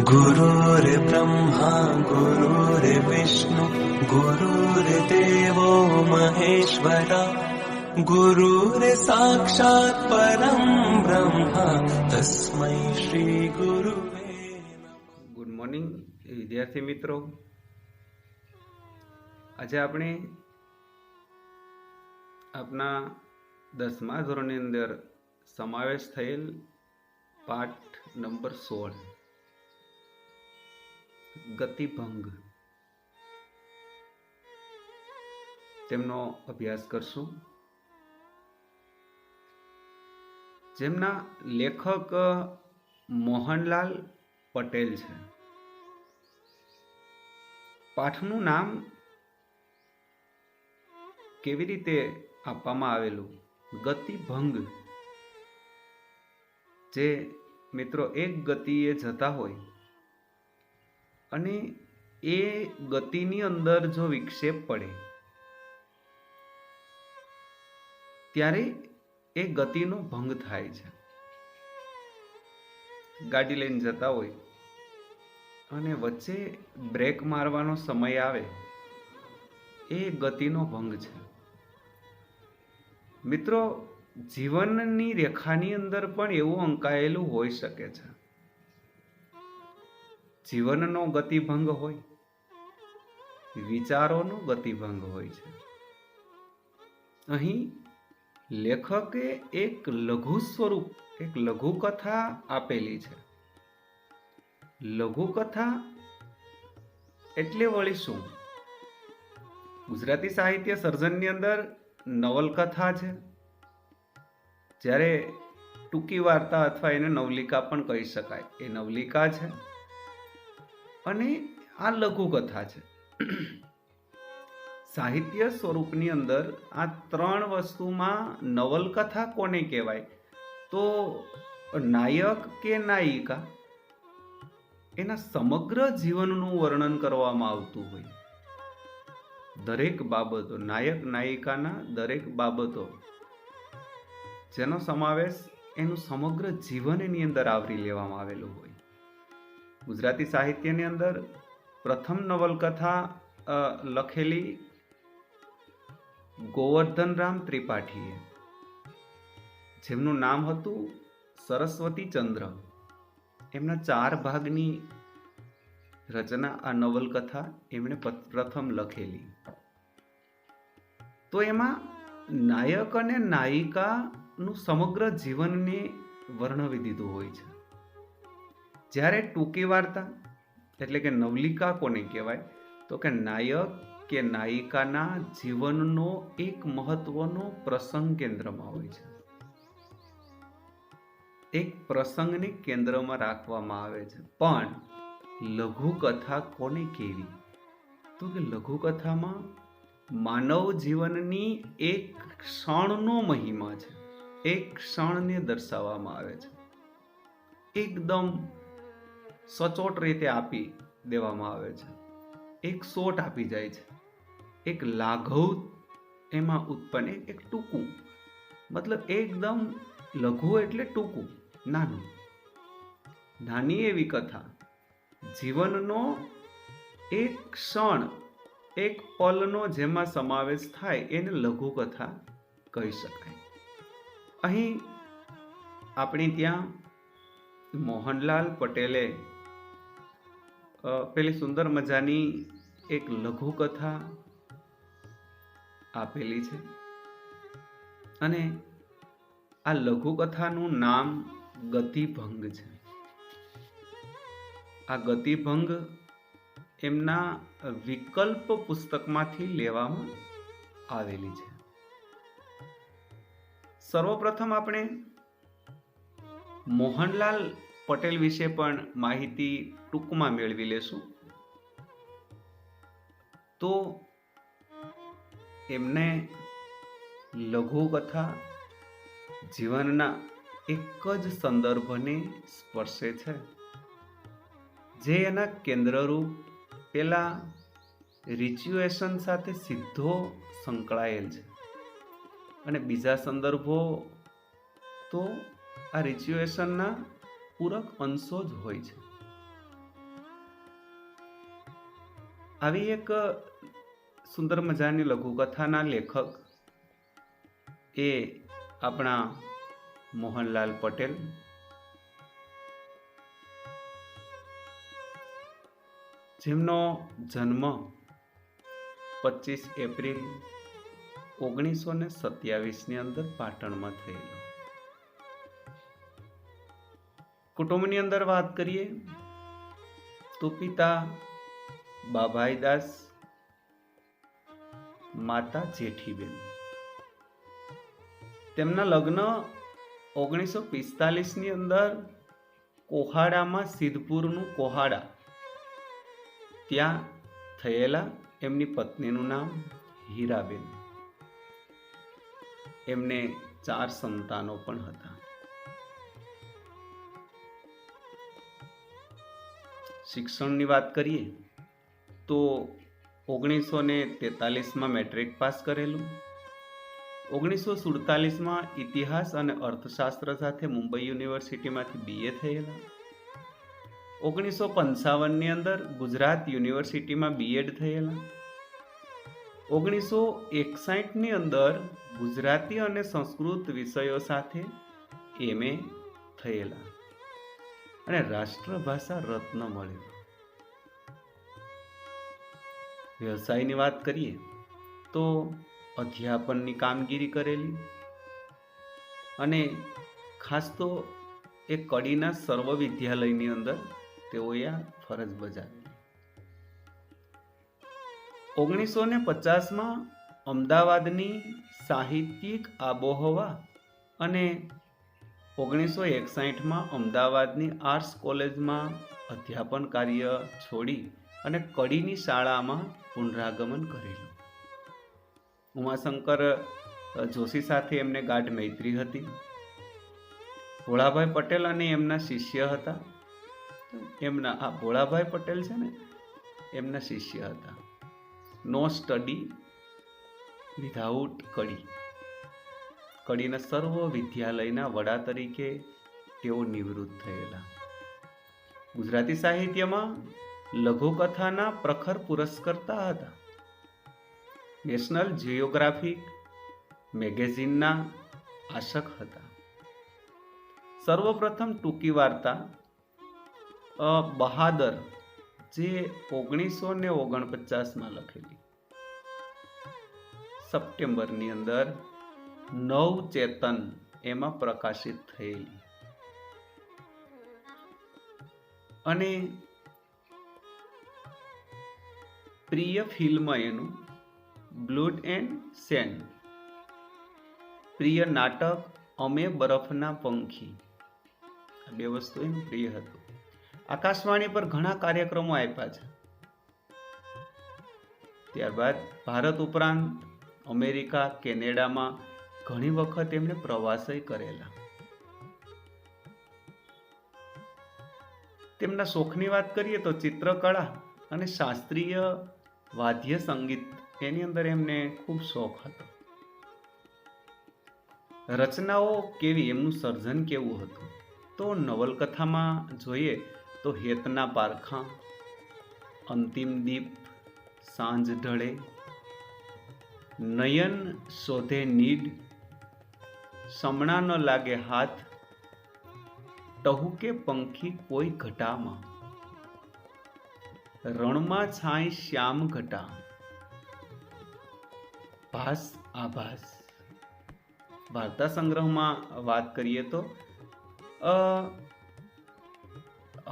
गुरुर्ब्रह्मा गुरुर्विष्णु गुरुर्देवो महेश्वरा गुरुर्साक्षात् परं ब्रह्म तस्मै श्री गुरुवे नमः। गुड मॉर्निंग विद्यार्थी मित्रों, आज આપણે આપના 10મા ધોરણની અંદર સમાવેશ થયેલ પાઠ નંબર 16 ગતિભંગ તેમનો અભ્યાસ કરશું, જેમના લેખક મોહનલાલ પટેલ છે. પાઠનું નામ કેવી રીતે આપવામાં આવેલું? ગતિભંગ. જે મિત્રો એક ગતિએ જતા હોય અને એ ગતિની અંદર જો વિક્ષેપ પડે ત્યારે એ ગતિનો ભંગ થાય છે. ગાડી લઈને જતા હોય અને વચ્ચે બ્રેક મારવાનો સમય આવે, એ ગતિનો ભંગ છે. મિત્રો, જીવનની રેખાની અંદર પણ એવું અંકાયેલું હોઈ શકે છે. જીવનનો ગતિભંગ હોય, વિચારોનો ગતિભંગ હોય છે. અહીં લેખકે એક લઘુ સ્વરૂપ, એક લઘુકથા આપેલી છે. લઘુકથા એટલે વળી શું? ગુજરાતી સાહિત્ય સર્જનની અંદર નવલકથા છે, જ્યારે ટૂંકી વાર્તા અથવા એને નવલિકા પણ કહી શકાય, એ નવલિકા છે. અને આ લઘુકથા છે. સાહિત્ય સ્વરૂપની અંદર આ ત્રણ વસ્તુમાં નવલકથા કોને કહેવાય? તો નાયક કે નાયિકા એના સમગ્ર જીવનનું વર્ણન કરવામાં આવતું હોય. દરેક બાબતો, નાયક નાયિકાના દરેક બાબતો જેનો સમાવેશ એનું સમગ્ર જીવન એની અંદર આવરી લેવામાં આવેલું હોય. ગુજરાતી સાહિત્યની અંદર પ્રથમ નવલકથા લખેલી ગોવર્ધનરામ ત્રિપાઠીએ, જેમનું નામ હતું સરસ્વતી ચંદ્ર. એમના 4 ભાગની રચના આ નવલકથા એમણે પ્રથમ લખેલી. તો એમાં નાયક અને નાયિકાનું સમગ્ર જીવનને વર્ણવી દીધું હોય છે. જ્યારે ટૂંકી વાર્તા એટલે કે નવલિકા કોને કહેવાય? તો કે નાયક કે નાયિકાના જીવનનો એક મહત્વનો પ્રસંગ કેન્દ્રમાં હોય છે. એક પ્રસંગને કેન્દ્રમાં રાખવામાં આવે છે. પણ લઘુકથા કોને કહેવી? તો કે લઘુકથામાં માનવ જીવનની એક ક્ષણનો મહિમા છે. એક ક્ષણને દર્શાવવામાં આવે છે. એકદમ સચોટ રીતે આપી દેવામાં આવે છે. એક સોટ આપી જાય છે. એક લાઘવ એમાં ઉત્પન્ન, એક ટૂંકું, મતલબ એકદમ લઘુ એટલે ટૂંકું, નાનું. નાની એવી કથા, જીવનનો એક ક્ષણ, એક પલનો જેમાં સમાવેશ થાય એને લઘુકથા કહી શકાય. અહીં આપણી ત્યાં મોહનલાલ પટેલે પેલી સુંદર મજાની એક લઘુકથા આપેલી છે. અને આ લઘુકથાનું નામ ગતિભંગ છે. આ ગતિભંગ એમના વિકલ્પ પુસ્તકમાંથી લેવામાં આવેલી છે. સર્વપ્રથમ આપણે મોહનલાલ પટેલ વિશે પણ માહિતી ટૂંકમાં મેળવી લેશું. તો એમને લઘુકથા જીવનના એક જ સંદર્ભને સ્પર્શે છે, જે એના કેન્દ્રરૂપ પેલા રિચ્યુએશન સાથે સીધો સંકળાયેલ છે. અને બીજા સંદર્ભો તો આ રિચ્યુએશનના પૂરક અંશો જ હોય છે. આવી એક સુંદર મજાની લઘુકથાના લેખક એ આપણા મોહનલાલ પટેલ. જેમનો જન્મ 25 એપ્રિલ 1927 અંદર પાટણમાં થયેલો. કુટુંબની અંદર વાત કરીએ તો પિતા બાભાઈદાસ, માતા જેઠીબેન. તેમના લગ્ન 1945 અંદર કોહાડામાં, સિદ્ધપુરનું કોહાડા ત્યાં થયેલા. એમની પત્નીનું નામ હીરાબેન. એમને 4 સંતાનો પણ હતા. શિક્ષણની વાત કરીએ તો 1943માં મેટ્રિક પાસ કરેલું. 1947માં ઇતિહાસ અને અર્થશાસ્ત્ર સાથે મુંબઈ યુનિવર્સિટીમાંથી BA થયેલા. 1955ની અંદર ગુજરાત યુનિવર્સિટીમાં B.Ed થયેલા. 1961ની અંદર ગુજરાતી અને સંસ્કૃત વિષયો સાથે MA થયેલા અને રાષ્ટ્રભાષા રત્ન મળેલો. વ્યવસાયની વાત કરીએ તો અધ્યાપનની કામગીરી કરેલી અને ખાસ તો એ કડીના સર્વ વિદ્યાલયની અંદર તેઓએ આ ફરજ બજાવેલી. 1950માં અમદાવાદની સાહિત્યિક આબોહવા અને 1961માં અમદાવાદની આર્ટ્સ કોલેજમાં અધ્યાપન કાર્ય છોડી અને કડીની શાળામાં પુનરાગમન કરેલું. ઉમાશંકર જોશી સાથે એમને ગાઢ મૈત્રી હતી. ભોળાભાઈ પટેલ અને એમના શિષ્ય હતા. આ ભોળાભાઈ પટેલ છે ને, એમના શિષ્ય હતા. નો સ્ટડી વિધાઉટ કડી. કડીના સર્વ વિદ્યાલયના વડા તરીકે તેઓ નિવૃત્ત થયેલા. ગુજરાતી સાહિત્યમાં લઘુકથાના પ્રખર પુરસ્કર્તા હતા. નેશનલ જિયોગ્રાફિક મેગેઝિનના આશક હતા. સર્વપ્રથમ ટૂંકી વાર્તા બહાદર, જે 1949માં લખેલી, સપ્ટેમ્બરની અંદર નવચેતન એમાં પ્રકાશિત થયેલી. અને પ્રિય ફિલ્મ એનું બ્લડ એન્ડ સેન્ડ. પ્રિય નાટક અમે બરફના પંખી. આ 2 વસ્તુ એનું પ્રિય હતું. આકાશવાણી પર ઘણા કાર્યક્રમો આપ્યા છે. ત્યારબાદ ભારત ઉપરાંત અમેરિકા, કેનેડામાં ઘણી વખત એમણે પ્રવાસે કરેલા. તેમના શોખની વાત કરીએ તો ચિત્રકળા અને શાસ્ત્રીય વાદ્ય સંગીત, એની અંદર એમને ખૂબ શોખ હતો. રચનાઓ કેવી, એમનું સર્જન કેવું હતું તો નવલકથામાં જોઈએ તો હેતના પારખા, અંતિમ દીપ, સાંજ ઢળે, નયન શોધે નીડ, સમણા ન લાગે હાથ, ટહુકે પંખી કોઈ ઘટામાં, રણમાં છાંય શ્યામ ઘટા, ભાસ આભાસ. વાર્તા સંગ્રહમાં વાત કરીએ તો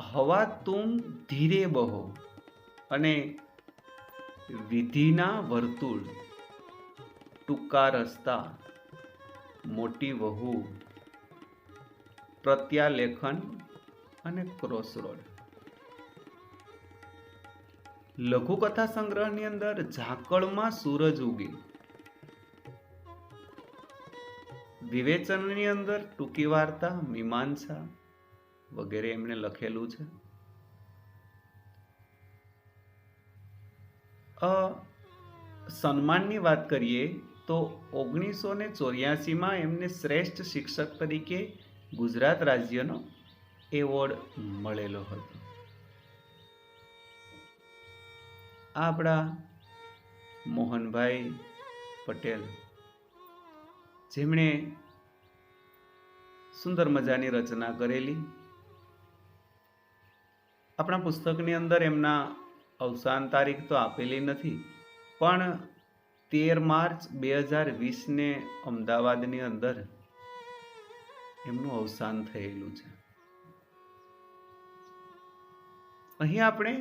હવા તુમ ધીરે બહો અને વિધિના વર્તુળ, ટૂંકા રસ્તા, મોટી વહુ, પ્રત્યાલેખન અને ક્રોસરોડ. લઘુકથા સંગ્રહની અંદર ઝાકળમાં સૂરજ ઉગે, વિવેચનની અંદર ટૂંકી વાર્તા, મીમાંસા વગેરે એમણે લખેલું છે. સન્માનની વાત કરીએ તો 1984માં એમને શ્રેષ્ઠ શિક્ષક તરીકે ગુજરાત રાજ્યનો એવોર્ડ મળેલો હતો. આપણા મોહનભાઈ પટેલ, જેમણે સુંદર મજાની રચના કરેલી. આપણા પુસ્તકની અંદર એમના અવસાન તારીખ તો આપેલી નથી, પણ 13 માર્ચ 2020 અમદાવાદની અંદર એમનું અવસાન થયેલું છે. અહીં આપણે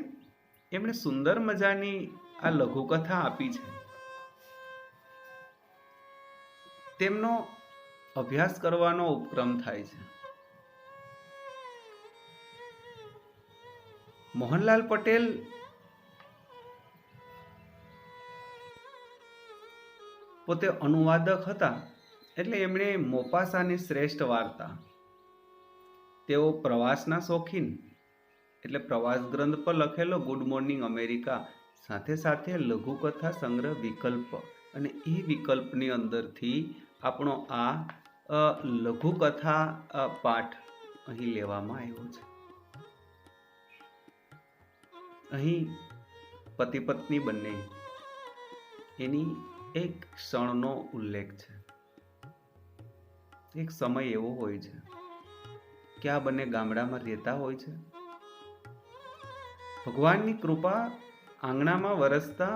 એમણે સુંદર મજાની આ લઘુકથા આપી છે. તેમનો અભ્યાસ કરવાનો ઉપક્રમ થાય છે. મોહનલાલ પટેલ પોતે અનુવાદક હતા, એટલે એમણે મોપાસાની શ્રેષ્ઠ વાર્તા, તેઓ પ્રવાસના શોખીન, એટલે પ્રવાસ ગ્રંથ પર લખેલો ગુડ મોર્નિંગ અમેરિકા, સાથે સાથે લઘુકથા સંગ્રહ વિકલ્પ, અને એ વિકલ્પની અંદરથી આપણો આ લઘુકથા પાઠ અહીં લેવામાં આવ્યો છે. અહીં પતિ પત્ની બંને એની એક ક્ષણનો ઉલ્લેખ છે. એક સમય એવો હોય છે કે આ બંને ગામડામાં રહેતા હોય છે. ભગવાનની કૃપા આંગણામાં વરસતા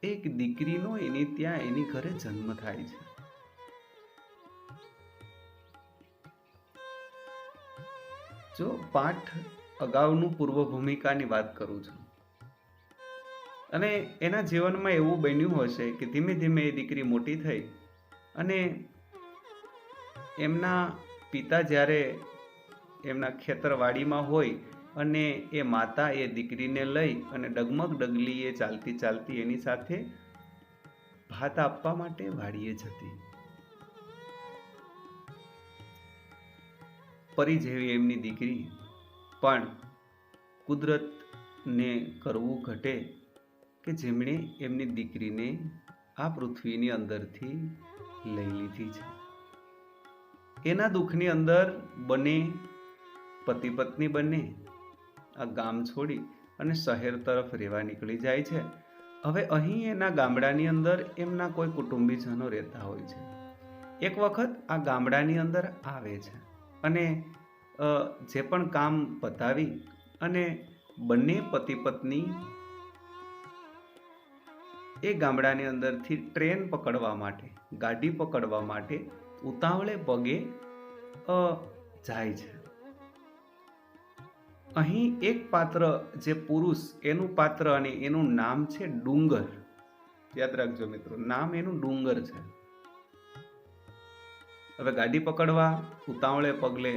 એક દીકરીનો એની ત્યાં એની ઘરે જન્મ થાય છે. જો પાઠ અગાઉનું પૂર્વ ભૂમિકાની વાત કરું છું, અને એના જીવનમાં એવું બન્યું હશે કે ધીમે ધીમે એ દીકરી મોટી થઈ, અને એમના પિતા જ્યારે એમના ખેતરવાડીમાં હોય અને એ માતા એ દીકરીને લઈ અને ડગમગ ડગલી એ ચાલતી ચાલતી એની સાથે ભાત આપવા માટે વાડીએ જતી. પરી જેવી એમની દીકરી, પણ કુદરતને કરવું ઘટે કે જેમણે એમની દીકરીને આ પૃથ્વીની અંદરથી લઈ લીધી છે. એના દુઃખની અંદર બંને પતિ પત્ની બંને આ ગામ છોડી અને શહેર તરફ રહેવા નીકળી જાય છે. હવે અહીં એના ગામડાની અંદર એમના કોઈ કુટુંબીજનો રહેતા હોય છે. એક વખત આ ગામડાની અંદર આવે છે અને જે પણ કામ પતાવી અને બંને પતિ પત્ની એ ગામડાની અંદરથી ટ્રેન પકડવા માટે, ગાડી પકડવા માટે ઉતાવળે પગે જાય છે. અહીં એક પાત્ર, જે પુરુષ, એનું પાત્ર અને એનું નામ છે ડુંગર. યાદ રાખજો મિત્રો, નામ એનું ડુંગર છે. હવે ગાડી પકડવા ઉતાવળે પગલે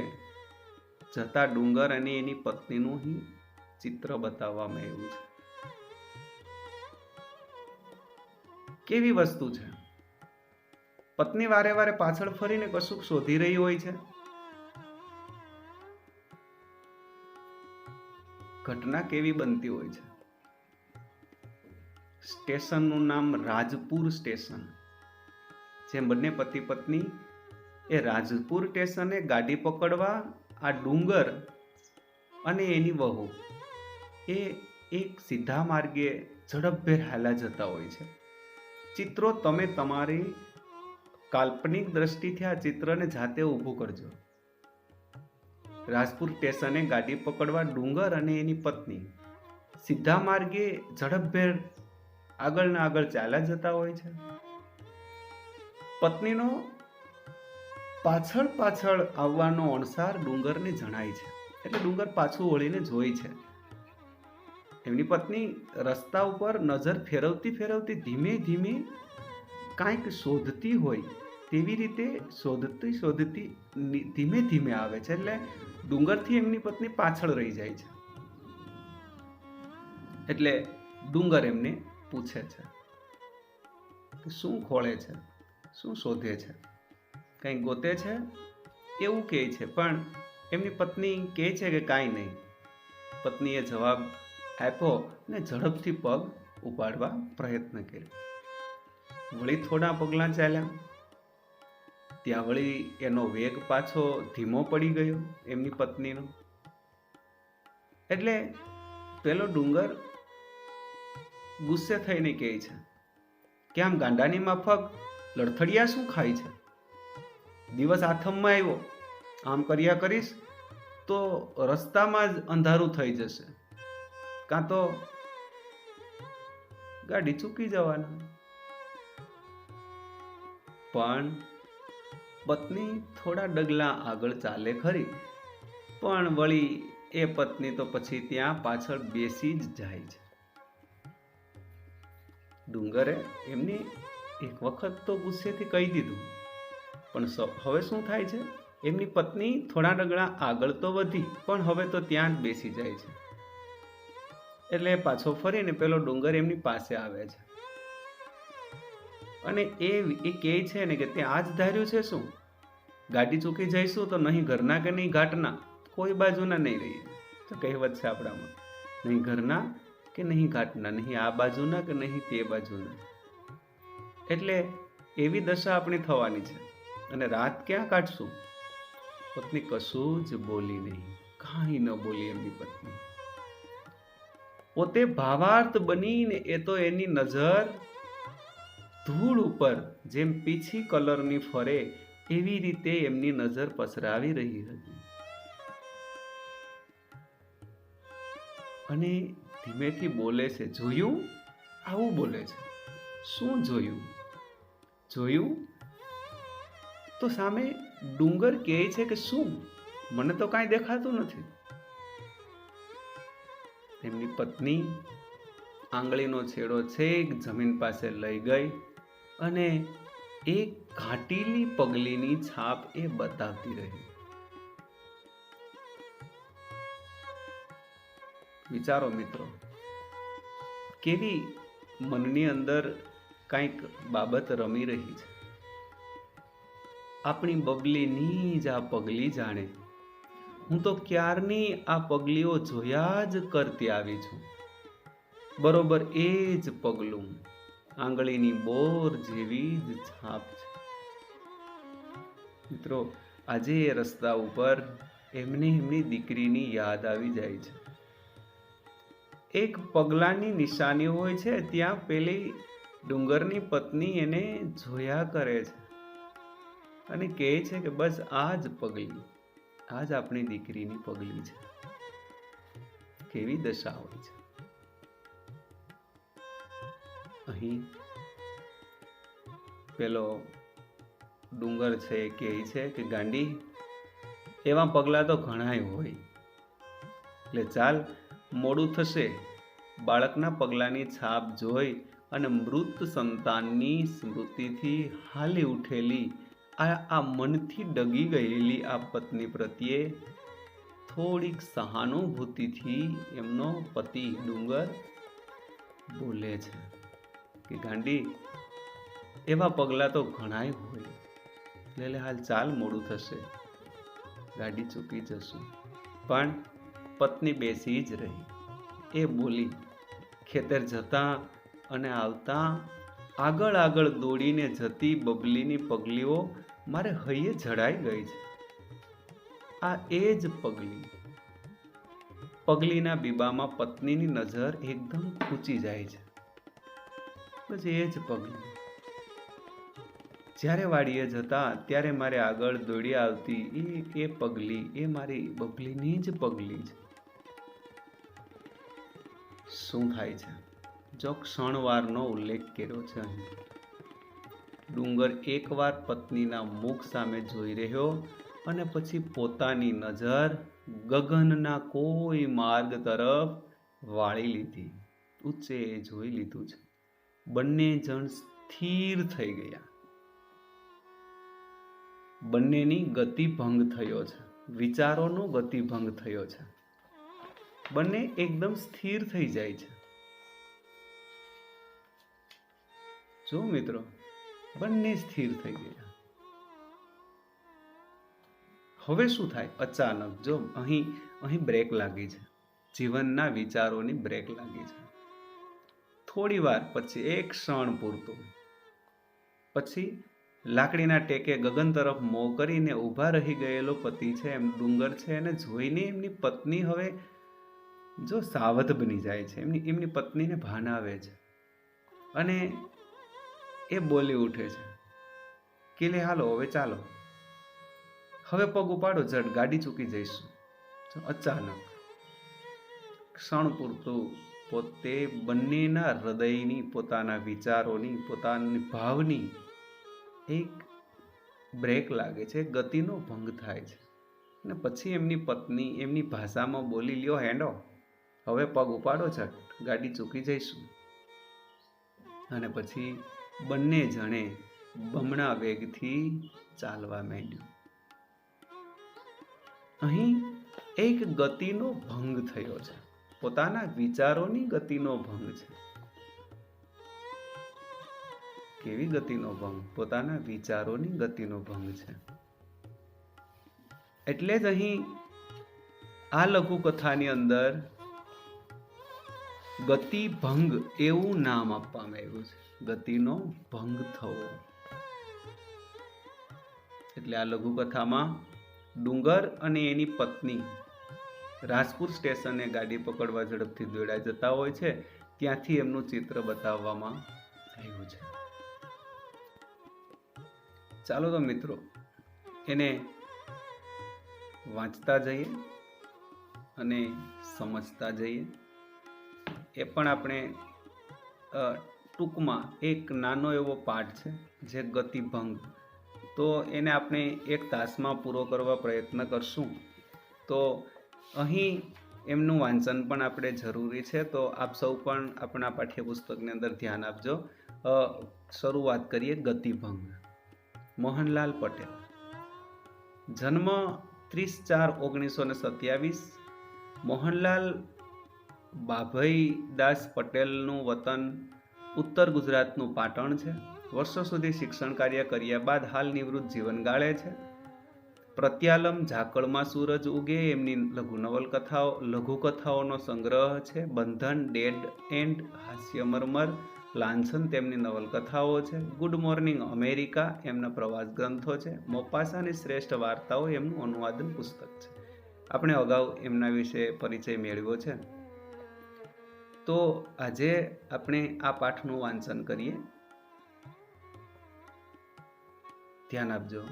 જતા ડુંગર અને એની પત્નીનું અહીં ચિત્ર બતાવવામાં આવ્યું છે. કેવી વસ્તુ છે, પત્ની વારે વારે પાછળ ફરીને કશુંક શોધી રહી હોય છે. ઘટના કેવી બનતી હોય છે. સ્ટેશનનું નામ રાજપુર સ્ટેશન. જે બંને પતિ પત્ની એ રાજપુર સ્ટેશને ગાડી પકડવા આ ડુંગર અને એની વહુ એ એક સીધા માર્ગે ઝડપભેર હાલા જતા હોય છે. ચિત્રો તમે તમારી કાલ્પનિક દ્રષ્ટિથી આ ચિત્રને જાતે ઊભું કરજો. રાજપુર સ્ટેશને ગાડી પકડવા ડુંગર અને એની પત્ની સીધા માર્ગે ઝડપભેર આગળ ને આગળ ચાલ્યા જતા હોય છે. પત્નીનો પાછળ પાછળ આવવાનો અણસાર ડુંગરને જણાય છે, એટલે ડુંગર પાછું વળીને જોઈ છે. એમની પત્ની રસ્તા ઉપર નજર ફેરવતી ફેરવતી ધીમે ધીમે કાંઈક શોધતી હોય તેવી રીતે શોધતી શોધતી ધીમે ધીમે આવે છે. એટલે ડુંગરથી એમની પત્ની પાછળ રહી જાય છે. એટલે ડુંગર એમને પૂછે છે કે શું ખોળે છે, શું શોધે છે, કંઈ ગોતે છે, એવું કહે છે. પણ એમની પત્ની કહે છે કે કાંઈ નહીં. પત્નીએ જવાબ આપ્યો ને ઝડપથી પગ ઉપાડવા પ્રયત્ન કર્યો. વળી થોડા પગલાં ચાલ્યા, ત્યાં વળી એનો વેગ પાછો ધીમો પડી ગયો એમની પત્નીનો. એટલે પેલો ડુંગર ગુસ્સે થઈને કહે છે કે આમ ગાંડાની માફક લડથડિયા શું ખાય છે? દિવસ આથમમાં આવ્યો, આમ કર્યા કરીશ તો રસ્તામાં જ અંધારું થઈ જશે, કાં તો ગાડી ચૂકી જવાના. પણ પત્ની થોડા ડગલા આગળ ચાલે ખરી, પણ વળી એ પત્ની તો પછી ત્યાં પાછળ બેસી જ જાય છે. ડુંગરે એમની એક વખત તો ગુસ્સેથી કહી દીધું, પણ હવે શું થાય છે? એમની પત્ની થોડા ડગલા આગળ તો વધી, પણ હવે તો ત્યાં જ બેસી જાય છે. એટલે પાછો ફરીને પેલો ડુંગર એમની પાસે આવે છે અને એ કહે છે ને કે તે આજ ધાર્યું છે શું? ગાડી ચૂકી જઈશું તો નહીં ઘરના કે નહીં ઘાટના, કોઈ બાજુના નહીં રહીએ. તો કહેવત છે આપણામાં, નહીં ઘરના કે નહીં ઘાટના, નહીં આ બાજુના કે નહીં તે બાજુના. એટલે એવી દશા આપણી થવાની છે. અને રાત ક્યાં કાઢશું? પત્ની કશું જ બોલી નહીં, કાંઈ ન બોલી એમની પત્ની. પોતે ભાવાર્થ બનીને એ તો એની નજર ધૂળ ઉપર જેમ પીછી કલરની ફરે એવી રીતે એમની નજર પસરાવી રહી હતી. અને ધીમેથી બોલે છે, જોયું? આવું બોલે છે. શું જોયું? જોયું તો સામે ડુંગર કહે છે કે શું? મને તો કાંઈ દેખાતું નથી. એમની પત્ની આંગળીનો છેડો છેક જમીન પાસે લઈ ગઈ અને એક ઘાટીલી પગલીની છાપ એ બતાવતી રહી. વિચારો મિત્રો, કેવી મનની અંદર કંઈક બાબત રમી રહી છે. આપણી બબલીની જ આ પગલી જાણે. હું તો ક્યારની આ પગલીઓ જોયા જ કરતી આવી છું. બરોબર એ જ પગલું, આંગળીની બોર જેવી જ છાપ છે. મિત્રો, આજે એ રસ્તા ઉપર એમને એમની દીકરીની યાદ આવી જાય છે. એક પગલાની નિશાની હોય છે, ત્યાં પેલી ડુંગરની પત્ની એને જોયા કરે છે અને કહે છે કે બસ આ જ પગલી, આ જ આપણી દીકરીની પગલી છે. કેવી દશા હોય છે. અહીં પેલો ડુંગર છે એ કહે છે કે ગાંડી, એવા પગલા તો ઘણાય હોય, એટલે ચાલ, મોડું થશે. બાળકના પગલાની છાપ જોઈ અને મૃત સંતાનની સ્મૃતિથી હાલી ઉઠેલી આ મનથી ડગી ગયેલી આ પત્ની પ્રત્યે થોડીક સહાનુભૂતિથી એમનો પતિ ડુંગર બોલે છે કે ગાંડી, એવા પગલા તો ઘણાય હોય, એટલે હાલ ચાલ, મોડું થશે, ગાડી ચૂકી જશું. પણ પત્ની બેસી જ રહી. એ બોલી, ખેતર જતા અને આવતા આગળ આગળ દોડીને જતી બબલીની પગલીઓ મારે હૈયે જડાઈ ગઈ છે. આ એ જ પગલી. પગલીના બીબામાં પત્નીની નજર એકદમ ખૂંચી જાય છે. પછી એ જ પગલી. જ્યારે વાડીએ જતા ત્યારે મારે આગળ દોડી આવતી એ પગલી, એ મારી બબલીની જ પગલી છે. શું થાય છે? જો ક્ષણવારનો ઉલ્લેખ કર્યો છે અહીં. ડુંગર એકવાર પત્નીના મુખ સામે જોઈ રહ્યો અને પછી પોતાની નજર ગગનના કોઈ માર્ગ તરફ વાળી લીધી. ઊંચે જોઈ લીધું છે. બંને જણ સ્થિર થઈ ગયા. બંનેની ગતિભંગ થયો છે, વિચારોનો ગતિભંગ થયો છે. બંને એકદમ સ્થિર થઈ જાય છે. જો મિત્રો, બંને સ્થિર થઈ ગયા. હવે શું થાય? અચાનક જો અહીં બ્રેક લાગી છે. જીવનના વિચારોની બ્રેક લાગી છે. થોડી વાર પછી, એક ક્ષણ પૂરતું પછી લાકડીના ટેકે ગગન તરફ મોં કરીને ઊભા રહી ગયેલો પતિ છે, એમ ડુંગર છે, એને જોઈને એમની પત્ની હવે જો સાવધ બની જાય છે. એમની પત્નીને ભાન આવે છે અને એ બોલી ઉઠે છે કે લે હાલો હવે ચાલો, હવે પગ ઉપાડો, જડ ગાડી ચૂકી જઈશું. તો અચાનક ક્ષણ પૂરતું પોતે બંનેના હૃદયની, પોતાના વિચારોની, પોતાની ભાવની એક બ્રેક લાગે છે, ગતિનો ભંગ થાય છે. અને પછી એમની પત્ની એમની ભાષામાં બોલી, લ્યો હેંડો, હવે પગ ઉપાડો છે, ગાડી ચૂકી જઈશું. અને પછી બંને જણે બમણા વેગથી ચાલવા માંડ્યું. અહીં એક ગતિનો ભંગ થયો છે, પોતાના વિચારોની ગતિનો ભંગ છે. કેવી ગતિનો ભંગ? પોતાના વિચારોની ગતિનો ભંગ છે. એટલે જ અહીં આ લઘુકથાની અંદર ગતિ ભંગ એવું નામ આપવામાં આવ્યું છે, ગતિનો ભંગ થવો. એટલે આ લઘુકથામાં ડુંગર અને એની પત્ની રાજપુર સ્ટેશને ગાડી પકડવા ઝડપથી દોડાઈ જતા હોય છે, ત્યાંથી એમનું ચિત્ર બતાવવામાં આવ્યું છે. ચાલો તો મિત્રો એને વાંચતા જઈએ અને સમજતા જઈએ. એ પણ આપણે ટૂંકમાં એક નાનો એવો પાઠ છે, જે ગતિભંગ, તો એને આપણે 1 તાસમાં પૂરો કરવા પ્રયત્ન કરશું. તો અહીં એમનું વાંચન પણ આપણે જરૂરી છે. તો આપ સૌ પણ આપણા પાઠ્યપુસ્તકની અંદર ધ્યાન આપજો. શરૂઆત કરીએ ગતિભંગ. મોહનલાલ પટેલ, જન્મ 30/4/1927. મોહનલાલ બાભઈદાસ પટેલનું વતન ઉત્તર ગુજરાતનું પાટણ છે. વર્ષો સુધી શિક્ષણ કાર્ય કર્યા બાદ હાલ નિવૃત્ત જીવન ગાળે છે. પ્રત્યાલમ, ઝાકળમાં સૂરજ ઉગે એમની લઘુકથાઓનો સંગ્રહ છે. બંધન, ડેડ એન્ડ, હાસ્ય મરમર, લાંછન તેમની નવલકથાઓ છે. ગુડ મોર્નિંગ અમેરિકા એમના પ્રવાસ ગ્રંથો છે. મોપાસાની શ્રેષ્ઠ વાર્તાઓ એમનું અનુવાદન પુસ્તક છે. આપણે અગાઉ એમના વિશે પરિચય મેળવ્યો છે. તો આજે આપણે આ પાઠનું વાંચન કરીએ. ધ્યાન આપજો.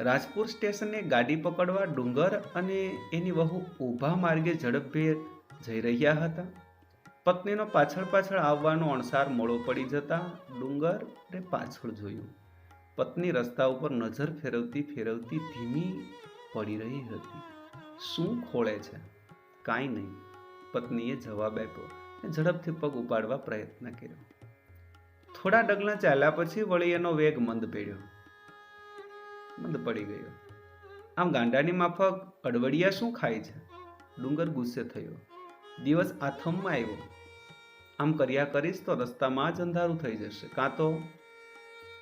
રાજપુર સ્ટેશને ગાડી પકડવા ડુંગર અને એની વહુ ઊભા માર્ગે ઝડપભેર જઈ રહ્યા હતા. પત્નીનો પાછળ આવવાનો અણસાર મોડો પડી જતા ડુંગરે પાછળ જોયું. પત્ની રસ્તા ઉપર નજર ફેરવતી ધીમી પડી રહી હતી. શું ખોળે છે? કાંઈ નહીં, પત્નીએ જવાબ આપ્યો. ઝડપથી પગ ઉપાડવા પ્રયત્ન કર્યો. થોડા ડગલા ચાલ્યા પછી વળી એનો વેગ મંદ પડી ગયો. આમ ગાંડાની માફક અડવડિયા શું ખાય છે? ડુંગર ગુસ્સે થયો. દિવસ આથમમાં આવ્યો. આમ કર્યા કરીશ તો રસ્તામાં જ અંધારું થઈ જશે. કાં તો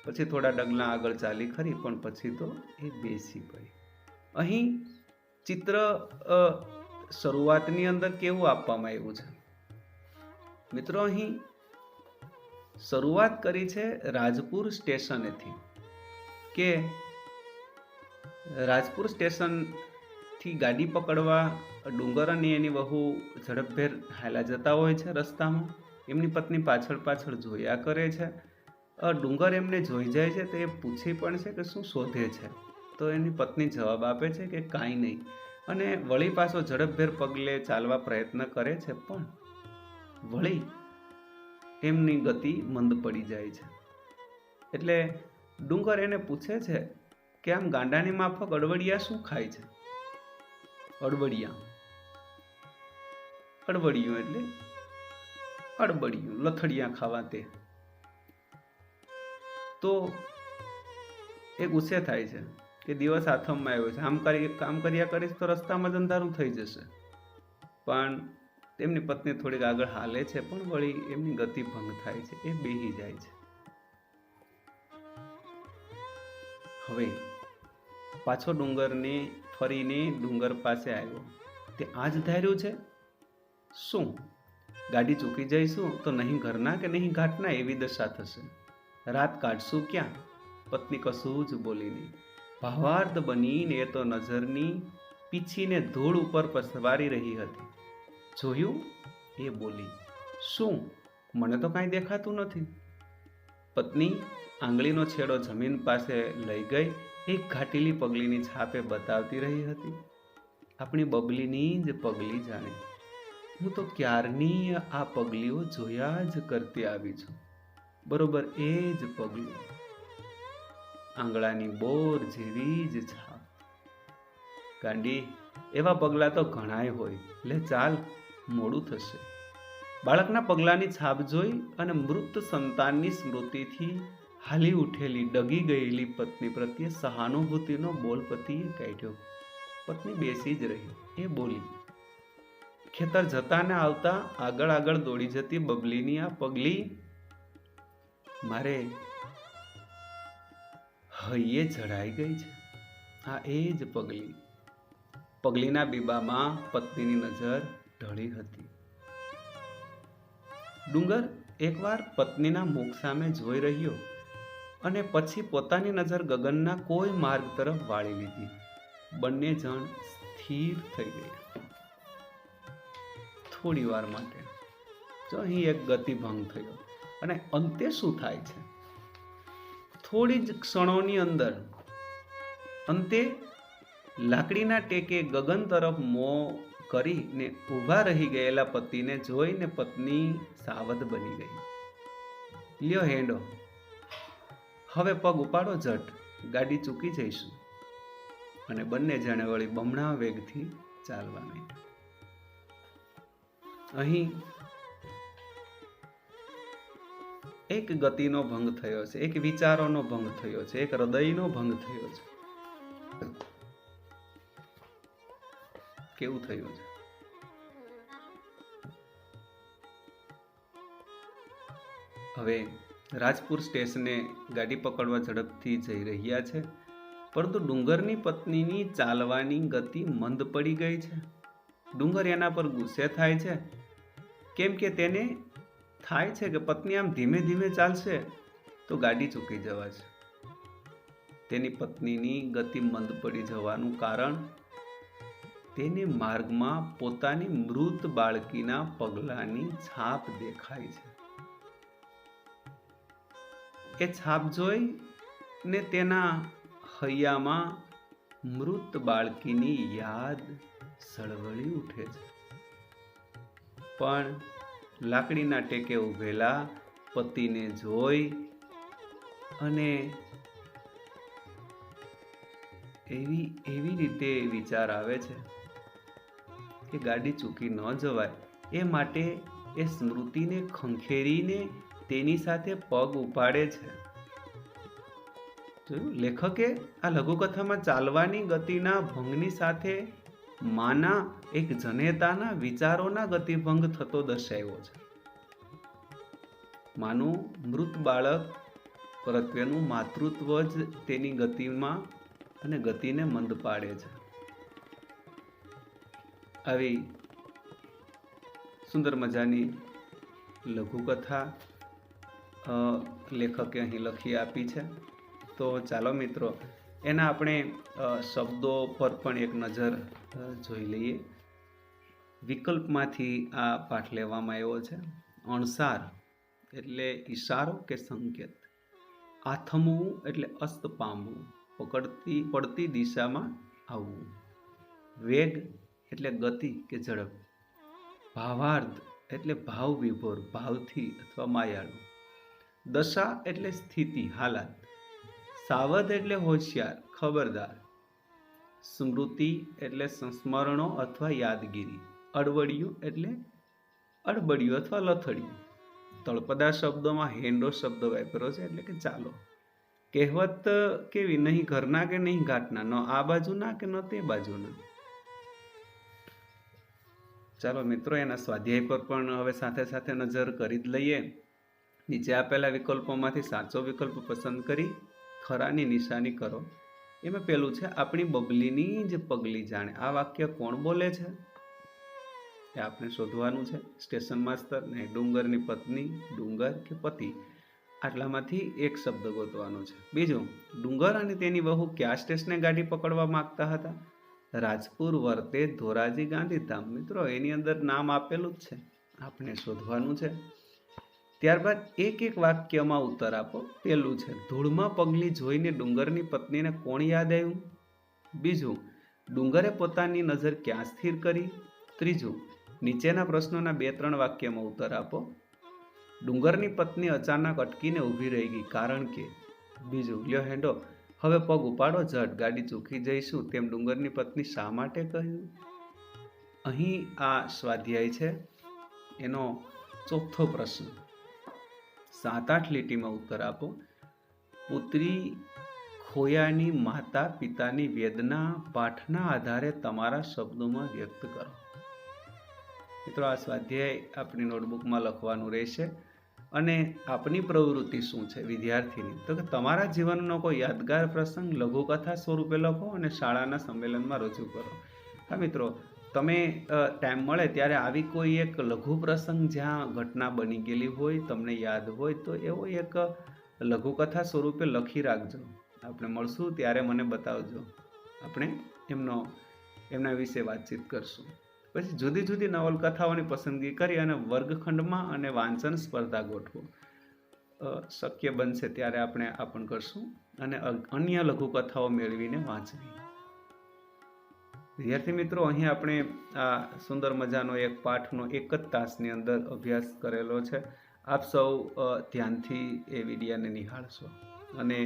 પછી થોડા ડગલા આગળ ચાલી ખરી, પણ પછી તો એ બેસી પડી. અહીં ચિત્ર શરૂઆતની અંદર કેવું આપવામાં આવ્યું છે મિત્રો? અહીં શરૂઆત કરી છે રાજપુર સ્ટેશનેથી, કે રાજપુર સ્ટેશનથી ગાડી પકડવા ડુંગર અને એની વહુ ઝડપભેર હાલ્યા જતા હોય છે રસ્તામાં. એમની પત્ની પાછળ જોયા કરે છે. ડુંગર એમને જોઈ જાય છે તો એ પૂછી પણ છે કે શું શોધે છે? તો એની પત્ની જવાબ આપે છે કે કાંઈ નહીં. અને વળી પાછો ઝડપભેર પગલે ચાલવા પ્રયત્ન કરે છે, પણ વળી એમની ગતિ મંદ પડી જાય છે. એટલે ડુંગર એને પૂછે છે કે આમ ગાંડાની માફક અડવડિયા શું ખાય છે? અડવડિયું એટલે અડબડિયું, લથડિયા ખાવા તે. તો એ ગુસ્સે થાય છે કે દિવસ આથમમાં આવ્યો છે, કામ કર્યા કરીશ તો રસ્તામાં જ અંધારું થઈ જશે. પણ તેમની પત્ની થોડીક આગળ હાલે છે, પણ વળી એમની ગતિ ભંગ થાય છે, એ બેહી જાય છે. હવે પાછો ફરીને ડુંગર પાસે આવ્યો. તે આ જ ધાર્યું છે? શું ગાડી ચૂકી જઈશું તો નહીં ઘરના કે નહીં ઘાટના એવી દશા થશે? રાત કાઢશું ક્યાં? પત્ની કશું જ બોલી નહીં. ભાવાર્થ બનીને એ તો નજરની પીછીને ધૂળ ઉપર પસવારી રહી હતી. જોયું? એ બોલી. શું? મને તો કાંઈ દેખાતું નથી. પત્ની આંગળીનો છેડો જમીન પાસે લઈ ગઈ એક ઘાટીલી પગલીની છાપે બતાવતી રહી હતી. આપણી બબલીની જ પગલી જાણે. હું તો ક્યારની આ પગલીઓ જોયા જ કરતી આવી છું. બરોબર એ જ પગલું, આંગળાની બોર જેવી જ છાપ. ગાંડી, એવા પગલા તો ઘણાય હોય. લે ચાલ, મોડું થશે. બાળકના પગલાની છાપ જોઈ અને મૃત સંતાનની સ્મૃતિથી હાલી ઉઠેલી ડગી ગયેલી પત્ની પ્રત્યે સહાનુભૂતિનો બોલ પતિએ કાઢ્યો. પત્ની બેસી જ રહી. એ બોલી, ખેતર જતા ને આવતા આગળ આગળ દોડી જતી બબલીની આ પગલી મારે હૈયે જડાઈ ગઈ છે. આ એ જ પગલી. પગલીના બીબામાં પત્નીની નજર ઢળી હતી. ડુંગર એકવાર પત્નીના મુખ સામે જોઈ રહ્યો અને પછી પોતાની નજર ગગનના કોઈ માર્ગ તરફ વાળી લીધી. બંને જણ સ્થિર થઈ ગયા. થોડી વાર માટે જો અહીં એક ગતિભંગ થયો અને અંતે શું થાય છે? થોડી જ ક્ષણોની અંદર અંતે લાકડીના ટેકે ગગન તરફ મોં કરીને ઊભા રહી ગયેલા પતિને જોઈને પત્ની સાવધ બની ગઈ. લ્યો હેંડો, હવે પગ ઉપાડો ઝટ, ગાડી ચૂકી જઈશું. અને બંને જણે વળી બમણા વેગથી ચાલવા માંડ્યા. અહીં એક ગતિનો ભંગ થયો છે, એક વિચારોનો ભંગ થયો છે, એક હૃદયનો ભંગ થયો છે. કેવું થયું છે? હવે રાજપુર સ્ટેશને ગાડી પકડવા ઝડપથી જઈ રહ્યા છે, પરંતુ ડુંગરની પત્નીની ચાલવાની ગતિ મંદ પડી ગઈ છે. ડુંગર એના પર ગુસ્સે થાય છે, કેમ કે તેને થાય છે કે પત્ની આમ ધીમે ધીમે ચાલશે તો ગાડી ચૂકી જવાશે. તેની પત્નીની ગતિ મંદ પડી જવાનું કારણ તેને માર્ગમાં પોતાની મૃત બાળકીના પગલાની છાપ દેખાય છે. એ છાપ જોઈ ને તેના હૈયામાં મૃત બાળકીની યાદ સળવળી ઉઠે છે. પણ લાકડીના ટેકે ઉભેલા પતિને જોઈ અને એવી રીતે વિચાર આવે છે કે ગાડી ચૂકી ન જવાય, એ માટે એ સ્મૃતિને ખંખેરીને તેની સાથે પગ ઉપાડે છે. જોયું, લેખકે આ લઘુકથામાં ચાલવાની ગતિના ભંગની સાથે માના એક જનેતાના વિચારોના ગતિભંગ થતો દર્શાવ્યો છે. માનું મૃત બાળક પ્રત્યેનું માતૃત્વ જ તેની ગતિમાં અને ગતિને મંદ પાડે છે. આવી સુંદર મજાની લઘુકથા લેખકે અહીં લખી આપી છે. તો ચાલો મિત્રો, એના આપણે શબ્દો પર પણ એક નજર જોઈ લઈએ. વિકલ્પમાંથી આ પાઠ લેવામાં આવ્યો છે. અણસાર એટલે ઈશારો કે સંકેત. આથમવું એટલે અસ્ત પામવું, પડતી દિશામાં આવવું. વેગ એટલે ગતિ કે ઝડપ. ભાવાર્થ એટલે ભાવ વિભોર, ભાવથી અથવા માયાળુ. દશા એટલે સ્થિતિ, હાલાત. સાવધ એટલે હોશિયાર, ખબરદાર. સ્મૃતિ એટલે સંસ્મરણો અથવા યાદગીરી. અડવડિયું એટલે અડબડિયું અથવા લથડિયું. તળપદા શબ્દોમાં હેંડો શબ્દ વાપર્યો છે, એટલે કે ચાલો. કહેવત કેવી, નહીં ઘરના કે નહીં ઘાટના, ન આ બાજુના કે ન તે બાજુના. ચાલો મિત્રો, એના સ્વાધ્યાય પર પણ હવે સાથે સાથે નજર કરી જ લઈએ. નીચે આપેલા વિકલ્પોમાંથી સાચો વિકલ્પ પસંદ કરી ખરાની નિશાની કરો. એમાં પેલું છે, આપણી બબલીની જ પગલી જાણે. આ વાક્ય કોણ બોલે છે એ આપણે શોધવાનું છે. સ્ટેશન માસ્તર ને ડુંગરની પત્ની, ડુંગર કે પતિ, આટલામાંથી એક શબ્દ ગોતવાનો છે. બીજું, ડુંગર અને તેની વહુ કયા સ્ટેશને ગાડી પકડવા માંગતા હતા? રાજપુર, વર્તેજ, ધોરાજી, ગાંધીધામ. મિત્રો, એની અંદર નામ આપેલું જ છે, આપણે શોધવાનું છે. ત્યારબાદ એક એક વાક્યમાં ઉત્તર આપો. પહેલું છે, ધૂળમાં પગલી જોઈને ડુંગરની પત્નીને કોણ યાદ આવ્યું? બીજું, ડુંગરે પોતાની નજર ક્યાં સ્થિર કરી? ત્રીજું, નીચેના પ્રશ્નોના 2-3 વાક્યમાં ઉત્તર આપો. ડુંગરની પત્ની અચાનક અટકીને ઊભી રહી ગઈ, કારણ કે? બીજું, લ્યો હેંડો, હવે પગ ઉપાડો ઝટ, ગાડી ચૂકી જઈશું, તેમ ડુંગરની પત્ની શા માટે કહ્યું? અહીં આ સ્વાધ્યાય છે એનો ચોથો પ્રશ્ન. 7-8 લીટીમાં ઉત્તર આપો. પુત્રી ખોયાની માતા પિતાની વેદના પાઠના આધારે તમારા શબ્દોમાં વ્યક્ત કરો. મિત્રો, આ સ્વાધ્યાય આપણી નોટબુકમાં લખવાનું રહેશે. અને આપની પ્રવૃત્તિ શું છે વિદ્યાર્થીની? તો કે તમારા જીવનનો કોઈ યાદગાર પ્રસંગ લઘુકથા સ્વરૂપે લખો અને શાળાના સંમેલનમાં રજૂ કરો. હા મિત્રો, તમે ટાઈમ મળે ત્યારે આવી કોઈ એક લઘુ પ્રસંગ જ્યાં ઘટના બની ગયેલી હોય, તમને યાદ હોય, તો એવો એક લઘુકથા સ્વરૂપે લખી રાખજો. આપણે મળશું ત્યારે મને બતાવજો. આપણે એમના વિશે વાતચીત કરશું. પછી જુદી જુદી નવલકથાઓની પસંદગી કરી અને વર્ગખંડમાં અને વાંચન સ્પર્ધા ગોઠવો. શક્ય બનશે ત્યારે આપણે આ પણ કરશું અને અન્ય લઘુકથાઓ મેળવીને વાંચવી. વિદ્યાર્થી મિત્રો, અહીં આપણે આ સુંદર મજાનો એક પાઠનો 1 જ તાસની અંદર અભ્યાસ કરેલો છે. આપ સૌ ધ્યાનથી એ વિડીયોને નિહાળશો અને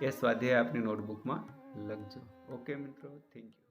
એ સ્વાધ્યાય આપણી નોટબુકમાં લખજો. ઓકે મિત્રો, થેન્ક યુ.